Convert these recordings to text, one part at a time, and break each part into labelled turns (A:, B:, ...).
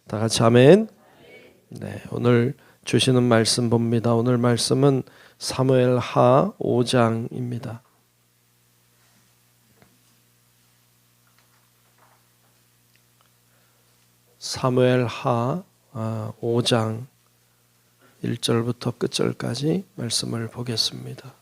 A: 다 같이 아멘. 네, 오늘 주시는 말씀 봅니다. 오늘 말씀은 사무엘하 5장입니다. 사무엘하 5장 1절부터 끝절까지 말씀을 보겠습니다.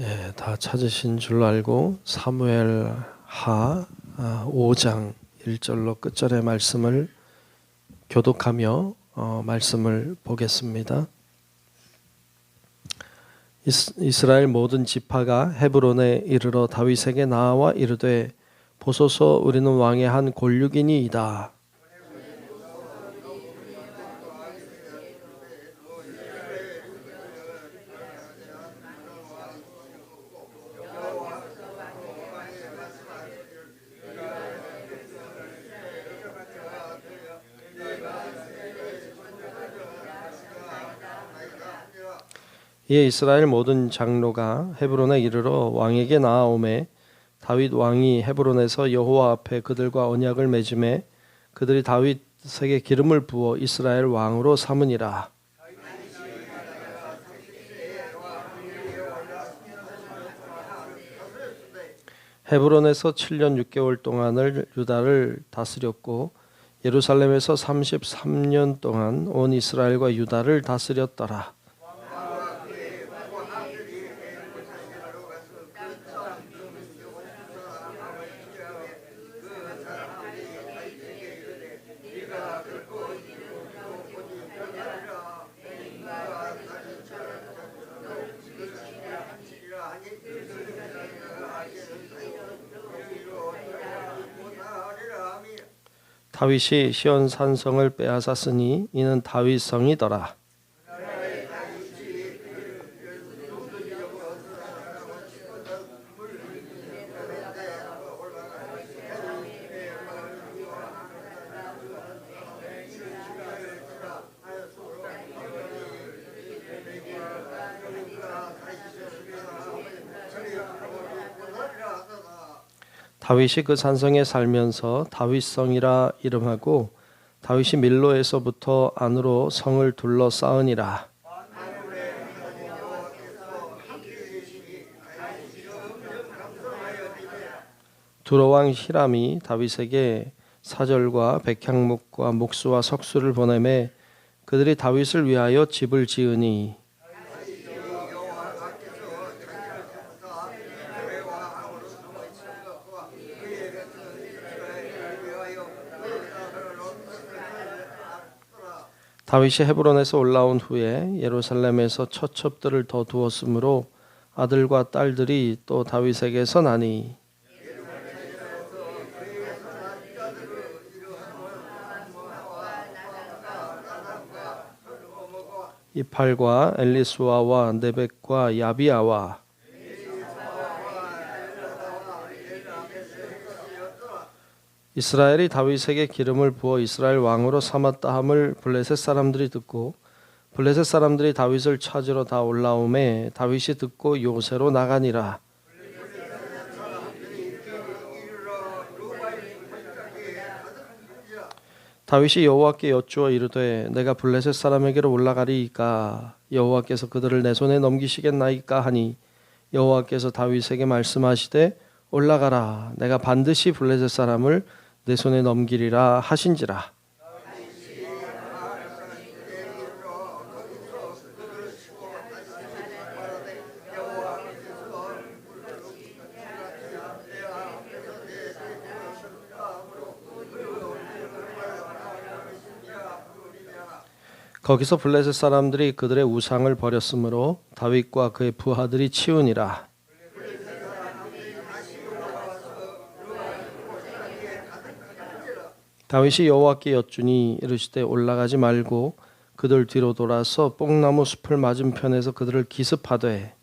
A: 예, 다 찾으신 줄 알고 사무엘하 5장 1절로 끝절의 말씀을 교독하며 말씀을 보겠습니다. 이스라엘 모든 지파가 헤브론에 이르러 다윗에게 나와 이르되 보소서 우리는 왕의 한 골육이니이다. 이에 이스라엘 모든 장로가 헤브론에 이르러 왕에게 나아오매 다윗 왕이 헤브론에서 여호와 앞에 그들과 언약을 맺음에 그들이 다윗에게 기름을 부어 이스라엘 왕으로 삼으니라. 헤브론에서 7년 6개월 동안을 유다를 다스렸고 예루살렘에서 33년 동안 온 이스라엘과 유다를 다스렸더라. 다윗이 시온 산성을 빼앗았으니 이는 다윗 성이더라. 다윗이 그 산성에 살면서 다윗성이라 이름하고 다윗이 밀로에서부터 안으로 성을 둘러 쌓으니라. 두로왕 히람이 다윗에게 사절과 백향목과 목수와 석수를 보내매 그들이 다윗을 위하여 집을 지으니 다윗이 헤브론에서 올라온 후에 예루살렘에서 처첩들을 더 두었으므로 아들과 딸들이 또 다윗에게서 나니 이팔과 엘리수아와 네벡과 야비아와 이스라엘이 다윗에게 기름을 부어 이스라엘 왕으로 삼았다 함을 블레셋 사람들이 듣고 블레셋 사람들이 다윗을 찾으러 다 올라오매 다윗이 듣고 요새로 나가니라. 다윗이 여호와께 여쭈어 이르되 내가 블레셋 사람에게로 올라가리이까 여호와께서 그들을 내 손에 넘기시겠나이까 하니 여호와께서 다윗에게 말씀하시되 올라가라 내가 반드시 블레셋 사람을 내 손에 넘기리라 하신지라. 거기서 블레셋 사람들이 그들의 우상을 버렸으므로 다윗과 그의 부하들이 치우니라. 다윗이 여호와께 여쭈니 이르시되 올라가지 말고 그들 뒤로 돌아서 뽕나무 숲을 맞은편에서 그들을 기습하되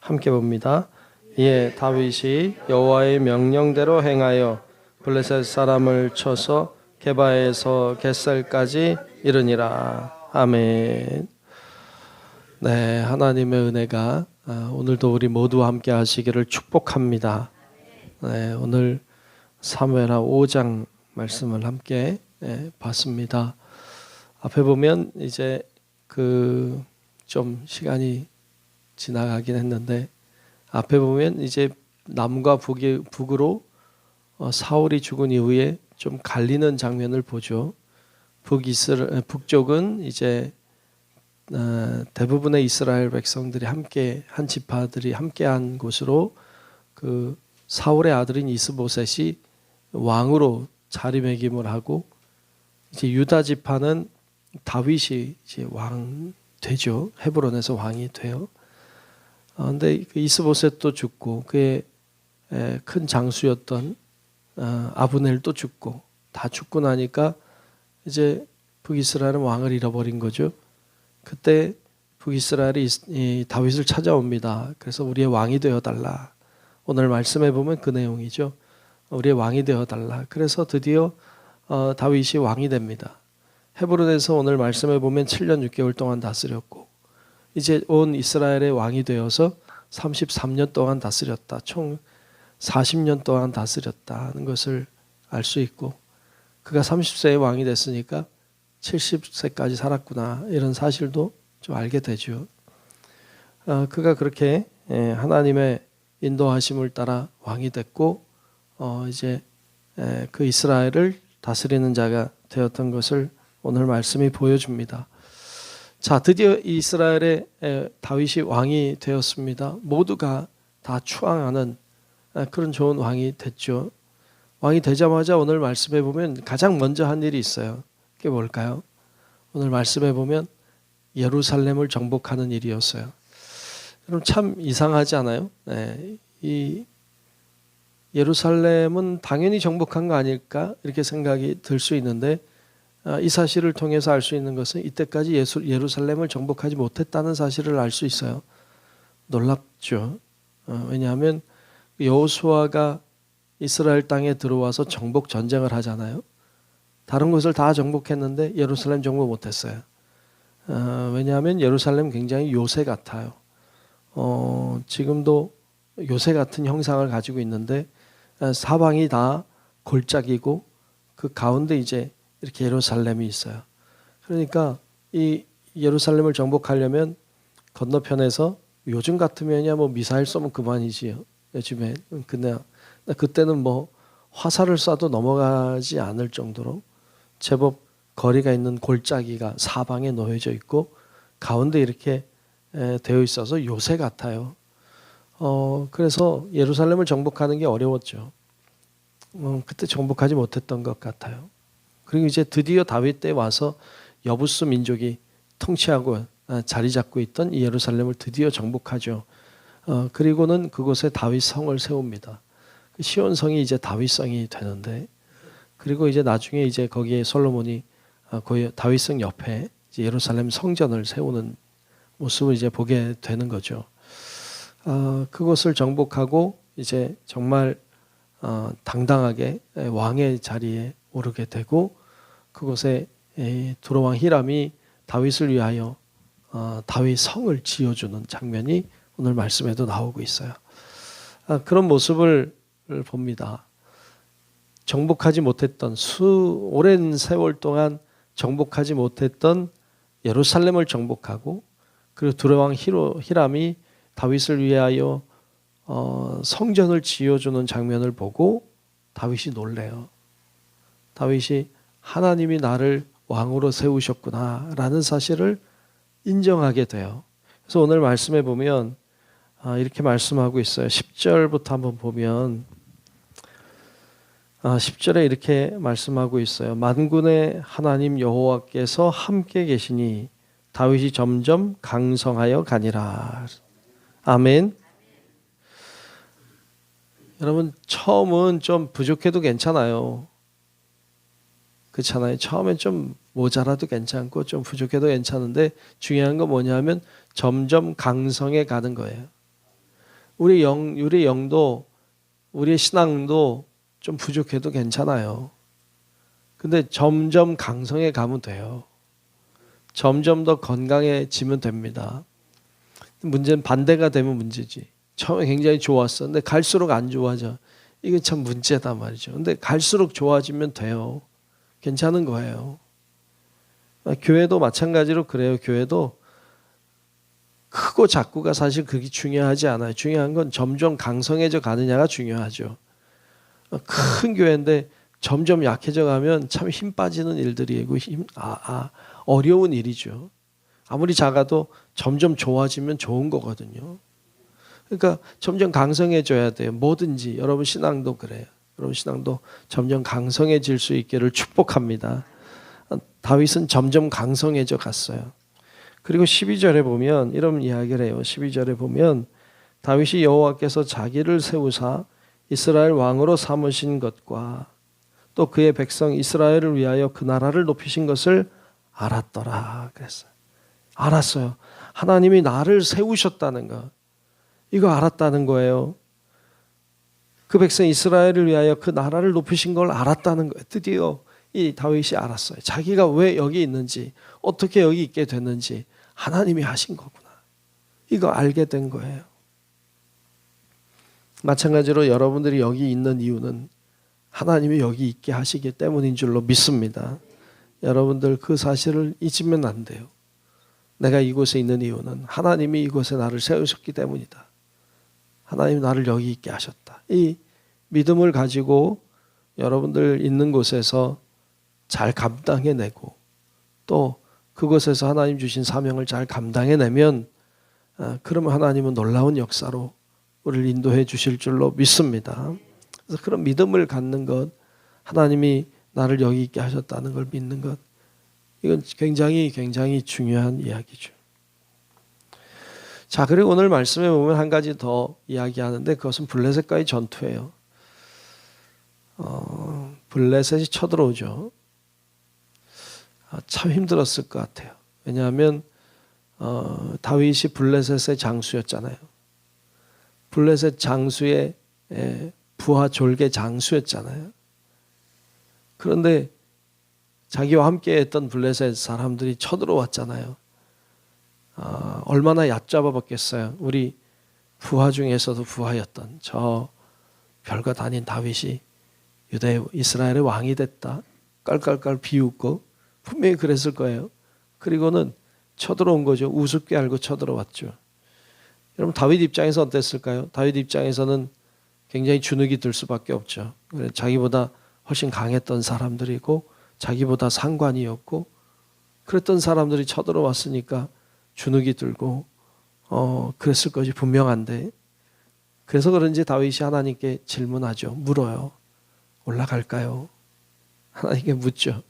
A: 함께 봅니다. 이에 다윗이 여호와의 명령대로 행하여 블레셋 사람을 쳐서 게바에서 겟셀까지 이르니라. 아멘. 네, 하나님의 은혜가 오늘도 우리 모두와 함께 하시기를 축복합니다. 네, 오늘 사무엘하 5장 말씀을 함께 봤습니다. 앞에 보면 이제 좀 시간이 지나가긴 했는데 앞에 보면 이제 남과 북으로 사울이 죽은 이후에 좀 갈리는 장면을 보죠. 북쪽은 이제 대부분의 이스라엘 백성들이 함께 한 지파들이 함께한 곳으로 그 사울의 아들인 이스보셋이 왕으로 자리매김을 하고 이제 유다 지파는 다윗이 이제 왕 되죠. 헤브론에서 왕이 돼요. 근데 그 이스보셋도 죽고 그의 큰 장수였던 아브넬도 죽고 다 죽고 나니까 이제 북이스라엘은 왕을 잃어버린 거죠. 그때 북이스라엘이 이 다윗을 찾아옵니다. 그래서 우리의 왕이 되어달라. 오늘 말씀해 보면 그 내용이죠. 우리의 왕이 되어달라. 그래서 드디어 다윗이 왕이 됩니다. 헤브론에서 오늘 말씀해 보면 7년 6개월 동안 다스렸고 이제 온 이스라엘의 왕이 되어서 33년 동안 다스렸다. 총 40년 동안 다스렸다는 것을 알 수 있고 그가 30세에 왕이 됐으니까 70세까지 살았구나 이런 사실도 좀 알게 되죠. 그가 그렇게 하나님의 인도하심을 따라 왕이 됐고 이제 그 이스라엘을 다스리는 자가 되었던 것을 오늘 말씀이 보여줍니다. 자, 드디어 이스라엘의 다윗이 왕이 되었습니다. 모두가 다 추앙하는 그런 좋은 왕이 됐죠. 왕이 되자마자 오늘 말씀해 보면 가장 먼저 한 일이 있어요. 그게 뭘까요? 오늘 말씀해 보면 예루살렘을 정복하는 일이었어요. 여러분 참 이상하지 않아요? 네, 이 예루살렘은 당연히 정복한 거 아닐까 이렇게 생각이 들 수 있는데 이 사실을 통해서 알 수 있는 것은 이때까지 예루살렘을 정복하지 못했다는 사실을 알 수 있어요. 놀랍죠. 왜냐하면 여호수아가 이스라엘 땅에 들어와서 정복 전쟁을 하잖아요. 다른 곳을 다 정복했는데 예루살렘 정복 못했어요. 왜냐하면 예루살렘 굉장히 요새 같아요. 지금도 요새 같은 형상을 가지고 있는데 사방이 다 골짜기고 그 가운데 이제 이렇게 예루살렘이 있어요. 그러니까 이 예루살렘을 정복하려면 건너편에서 요즘 같으면야 뭐 미사일 쏘면 그만이지요. 요즘에 그때는 뭐 화살을 쏴도 넘어가지 않을 정도로 제법 거리가 있는 골짜기가 사방에 놓여져 있고 가운데 이렇게 되어 있어서 요새 같아요. 그래서 예루살렘을 정복하는 게 어려웠죠. 그때 정복하지 못했던 것 같아요. 그리고 이제 드디어 다윗 때 와서 여부스 민족이 통치하고 자리 잡고 있던 이 예루살렘을 드디어 정복하죠. 그리고는 그곳에 다윗 성을 세웁니다. 시온 성이 이제 다윗 성이 되는데 그리고 이제 나중에 이제 거기에 솔로몬이 거기 다윗 성 옆에 이제 예루살렘 성전을 세우는 모습을 이제 보게 되는 거죠. 그것을 정복하고 이제 정말 당당하게 왕의 자리에 오르게 되고 그곳에 두로왕 히람이 다윗을 위하여 다윗 성을 지어주는 장면이 오늘 말씀에도 나오고 있어요. 그런 모습을 봅니다. 정복하지 못했던 오랜 세월 동안 정복하지 못했던 예루살렘을 정복하고 그리고 두로왕 히람이 다윗을 위하여 성전을 지어주는 장면을 보고 다윗이 놀래요. 다윗이 하나님이 나를 왕으로 세우셨구나라는 사실을 인정하게 돼요. 그래서 오늘 말씀해 보면 이렇게 말씀하고 있어요. 10절부터 한번 보면 10절에 이렇게 말씀하고 있어요. 만군의 하나님 여호와께서 함께 계시니 다윗이 점점 강성하여 가니라. 아멘. 여러분 처음은 좀 부족해도 괜찮아요. 그렇잖아요. 처음엔 좀 모자라도 괜찮고 좀 부족해도 괜찮은데 중요한 건 뭐냐면 점점 강성해 가는 거예요. 우리 영도 우리의 신앙도 좀 부족해도 괜찮아요. 근데 점점 강성해 가면 돼요. 점점 더 건강해지면 됩니다. 문제는 반대가 되면 문제지. 처음에 굉장히 좋았어. 근데 갈수록 안 좋아져. 이게 참 문제다 말이죠. 근데 갈수록 좋아지면 돼요. 괜찮은 거예요. 교회도 마찬가지로 그래요. 교회도 크고 작고가 사실 그게 중요하지 않아요. 중요한 건 점점 강성해져 가느냐가 중요하죠. 큰 교회인데 점점 약해져 가면 참 힘 빠지는 일들이고 어려운 일이죠. 아무리 작아도 점점 좋아지면 좋은 거거든요. 그러니까 점점 강성해져야 돼요. 뭐든지. 여러분 신앙도 그래요. 여러분 신앙도 점점 강성해질 수 있기를 축복합니다. 다윗은 점점 강성해져 갔어요. 그리고 12절에 보면 이런 이야기를 해요. 12절에 보면 다윗이 여호와께서 자기를 세우사 이스라엘 왕으로 삼으신 것과 또 그의 백성 이스라엘을 위하여 그 나라를 높이신 것을 알았더라 그랬어요. 알았어요. 하나님이 나를 세우셨다는 것. 이거 알았다는 거예요. 그 백성 이스라엘을 위하여 그 나라를 높이신 걸 알았다는 거예요. 드디어 이 다윗이 알았어요. 자기가 왜 여기 있는지, 어떻게 여기 있게 됐는지 하나님이 하신 거구나. 이거 알게 된 거예요. 마찬가지로 여러분들이 여기 있는 이유는 하나님이 여기 있게 하시기 때문인 줄로 믿습니다. 여러분들 그 사실을 잊으면 안 돼요. 내가 이곳에 있는 이유는 하나님이 이곳에 나를 세우셨기 때문이다. 하나님이 나를 여기 있게 하셨다. 이 믿음을 가지고 여러분들 있는 곳에서 잘 감당해내고 또 그곳에서 하나님 주신 사명을 잘 감당해내면 그러면 하나님은 놀라운 역사로 우리를 인도해 주실 줄로 믿습니다. 그래서 그런 믿음을 갖는 것, 하나님이 나를 여기 있게 하셨다는 걸 믿는 것, 이건 굉장히 중요한 이야기죠. 자, 그리고 오늘 말씀에 보면 한 가지 더 이야기하는데 그것은 블레셋과의 전투예요. 블레셋이 쳐들어오죠. 참 힘들었을 것 같아요. 왜냐하면 다윗이 블레셋의 장수였잖아요. 블레셋 장수의 부하 졸개 장수였잖아요. 그런데 자기와 함께 했던 블레셋 사람들이 쳐들어왔잖아요. 얼마나 얕잡아 봤겠어요. 우리 부하 중에서도 부하였던 저 별것 아닌 다윗이 이스라엘의 왕이 됐다. 깔깔깔 비웃고 분명히 그랬을 거예요. 그리고는 쳐들어온 거죠. 우습게 알고 쳐들어왔죠. 여러분 다윗 입장에서 어땠을까요? 다윗 입장에서는 굉장히 주눅이 들 수밖에 없죠. 자기보다 훨씬 강했던 사람들이고 자기보다 상관이었고 그랬던 사람들이 쳐들어왔으니까 주눅이 들고 그랬을 것이 분명한데 그래서 그런지 다윗이 하나님께 질문하죠. 물어요. 올라갈까요? 하나님께 묻죠.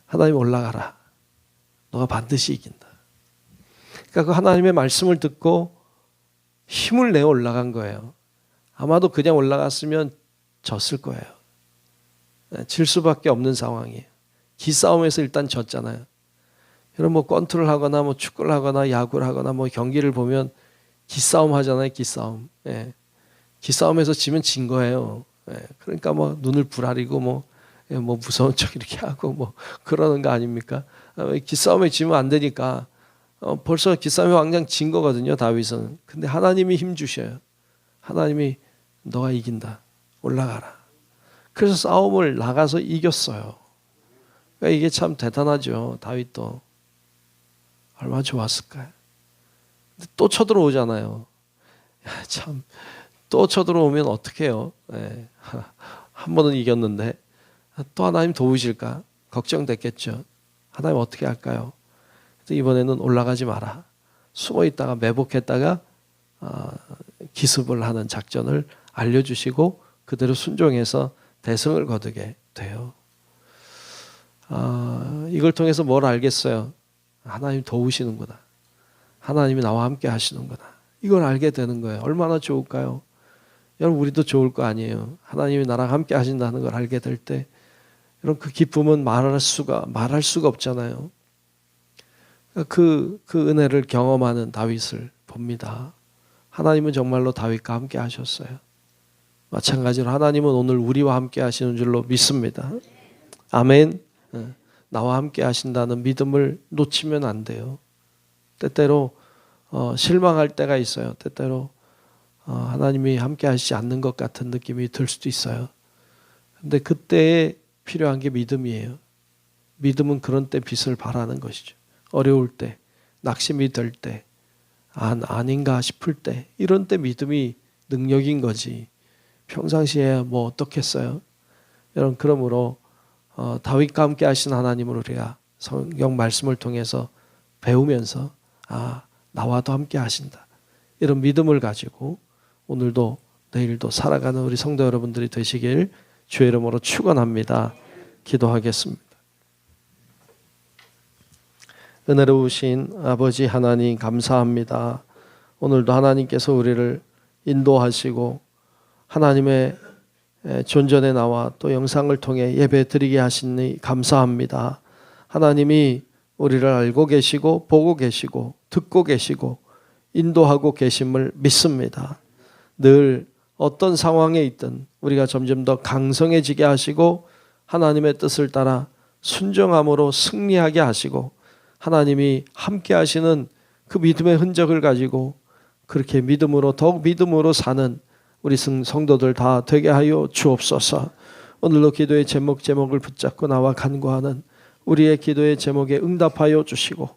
A: 하나님 올라가라. 너가 반드시 이긴다. 그러니까 그 하나님의 말씀을 듣고 힘을 내어 올라간 거예요. 아마도 그냥 올라갔으면 졌을 거예요. 질 수밖에 없는 상황이에요. 기싸움에서 일단 졌잖아요. 여러분 뭐 권투를 하거나 뭐 축구를 하거나 야구를 하거나 뭐 경기를 보면 기싸움 하잖아요. 기싸움. 예. 기싸움에서 지면 진 거예요. 예. 그러니까 뭐 눈을 부라리고 뭐 무서운 척 이렇게 하고 뭐 그러는 거 아닙니까? 기싸움에 지면 안 되니까 벌써 기싸움의 왕장 진 거거든요. 다윗은. 근데 하나님이 힘 주셔요. 하나님이 너가 이긴다. 올라가라. 그래서 싸움을 나가서 이겼어요. 그러니까 이게 참 대단하죠. 다윗도. 얼마나 좋았을까요? 근데 또 쳐들어오잖아요. 참, 또 쳐들어오면 어떡해요? 네. 한 번은 이겼는데 또 하나님 도우실까? 걱정됐겠죠. 하나님 어떻게 할까요? 이번에는 올라가지 마라. 숨어 있다가 매복했다가 기습을 하는 작전을 알려주시고 그대로 순종해서 대승을 거두게 돼요. 이걸 통해서 뭘 알겠어요? 하나님 도우시는구나. 하나님이 나와 함께 하시는구나. 이걸 알게 되는 거예요. 얼마나 좋을까요? 여러분 우리도 좋을 거 아니에요. 하나님이 나랑 함께 하신다는 걸 알게 될 때 여러분 그 기쁨은 말할 수가 없잖아요. 그 은혜를 경험하는 다윗을 봅니다. 하나님은 정말로 다윗과 함께 하셨어요. 마찬가지로 하나님은 오늘 우리와 함께 하시는 줄로 믿습니다. 아멘. 나와 함께 하신다는 믿음을 놓치면 안 돼요. 때때로 실망할 때가 있어요. 때때로 하나님이 함께 하시지 않는 것 같은 느낌이 들 수도 있어요. 근데 그때에 필요한 게 믿음이에요. 믿음은 그런 때 빛을 발하는 것이죠. 어려울 때, 낙심이 될 때, 아닌가 싶을 때, 이런 때 믿음이 능력인 거지. 평상시에 뭐 어떻겠어요? 여러분, 그러므로 다윗과 함께 하신 하나님을 우리가 성경 말씀을 통해서 배우면서 나와도 함께 하신다. 이런 믿음을 가지고 오늘도 내일도 살아가는 우리 성도 여러분들이 되시길 주의 이름으로 축원합니다. 기도하겠습니다. 은혜로우신 아버지 하나님 감사합니다. 오늘도 하나님께서 우리를 인도하시고 하나님의 존전에 나와 또 영상을 통해 예배 드리게 하시니 감사합니다. 하나님이 우리를 알고 계시고 보고 계시고 듣고 계시고 인도하고 계심을 믿습니다. 늘 어떤 상황에 있든 우리가 점점 더 강성해지게 하시고 하나님의 뜻을 따라 순종함으로 승리하게 하시고 하나님이 함께 하시는 그 믿음의 흔적을 가지고 그렇게 믿음으로 더욱 믿음으로 사는 우리 성도들 다 되게 하여 주옵소서. 오늘도 기도의 제목을 붙잡고 나와 간구하는 우리의 기도의 제목에 응답하여 주시고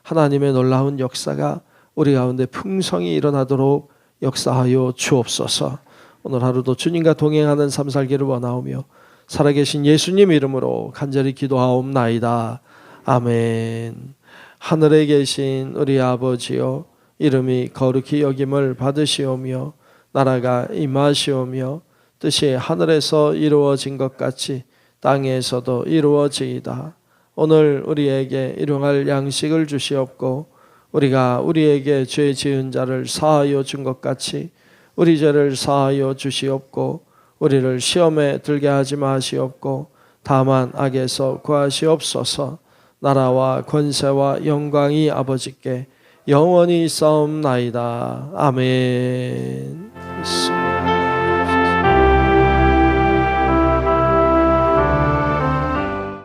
A: 하나님의 놀라운 역사가 우리 가운데 풍성히 일어나도록 역사하여 주옵소서. 오늘 하루도 주님과 동행하는 삶 살기를 원하오며 살아계신 예수님 이름으로 간절히 기도하옵나이다. 아멘. 하늘에 계신 우리 아버지여, 이름이 거룩히 여김을 받으시오며 나라가 임하시오며 뜻이 하늘에서 이루어진 것 같이 땅에서도 이루어지이다. 오늘 우리에게 일용할 양식을 주시옵고 우리가 우리에게 죄 지은 자를 사하여 준 것 같이 우리 죄를 사하여 주시옵고 우리를 시험에 들게 하지 마시옵고 다만 악에서 구하시옵소서. 나라와 권세와 영광이 아버지께 영원히 있사옵나이다. 아멘.